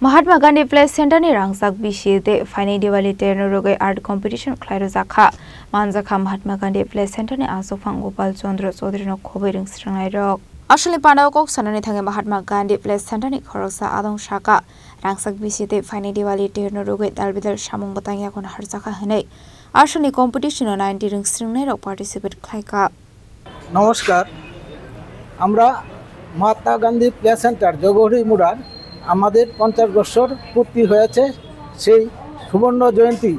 Mahatma Gandhi play centre ने रांगसाक बिसिते फाइने दिवाली तेरनो रोगे art competition खलाइरो जाखा मानजाखा Mahatma Gandhi play centre ने आसोफां गोपाल चंद्र चौधरी नो खोबै रिंस्रांनाय रक असलनि पानाव कक सानने थाङे महात्मा गांधी प्ले सेंटर नि खरसा आदं शाखा रांगसाक बिसिते फाइने दिवाली तेरनो रोगे दालबिदल सामुं बतांगिया कोन हारजाखा हनै असलनि कॉम्पिटिशन 90 रिंस्रांनाय रक पार्टिसिपेट खलाइका। नमस्कार, আমরা महात्मा गांधी प्ले सेंटर জগহরি মুরার আমাদের 50 বছর পূর্তি হয়েছে। সেই সুবর্ণ জয়ন্তী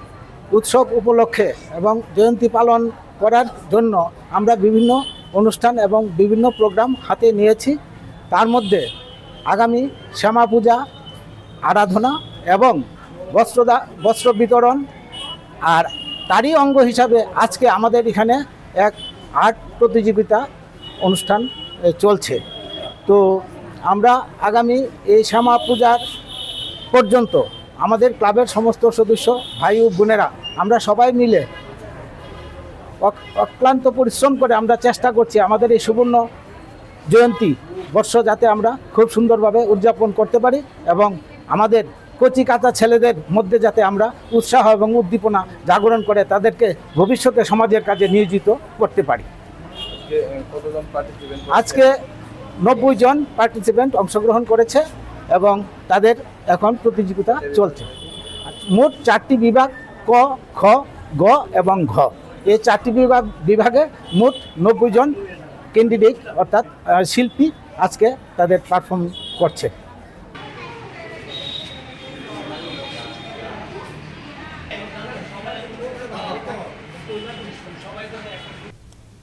উৎসব উপলক্ষে এবং জয়ন্তী পালন করার জন্য আমরা বিভিন্ন অনুষ্ঠান এবং বিভিন্ন প্রোগ্রাম হাতে নিয়েছি। তার মধ্যে আগামী শ্যামা পূজা, আরাধনা এবং বস্ত্র বিতরণ, আর তারই অঙ্গ হিসাবে আজকে আমাদের এখানে এক আর্ট প্রতিযোগিতা অনুষ্ঠান চলছে। তো আমরা আগামী এই শ্যামা পূজার পর্যন্ত আমাদের ক্লাবের সমস্ত সদস্য ভাই ও বোনেরা আমরা সবাই মিলে অক্লান্ত পরিশ্রম করে আমরা চেষ্টা করছি আমাদের এই সুবর্ণ জয়ন্তী বর্ষ যাতে আমরা খুব সুন্দরভাবে উদযাপন করতে পারি এবং আমাদের কচি কাঁচা ছেলেদের মধ্যে যাতে আমরা উৎসাহ এবং উদ্দীপনা জাগরণ করে তাদেরকে ভবিষ্যতে সমাজের কাজে নিয়োজিত করতে পারি। আজকে 90 জন পার্টিসিপেন্ট অংশগ্রহণ করেছে এবং তাদের এখন প্রতিযোগিতা চলছে। মোট 4টি বিভাগ ক, খ, গ এবং ঘ, এই 4টি বিভাগে মোট 90 জন ক্যান্ডিডেট অর্থাৎ শিল্পী আজকে তাদের পারফর্ম করছে।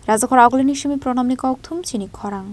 রাজখরা আগলিনি সুমি প্রণামনি ককথুম চিনি খরাং।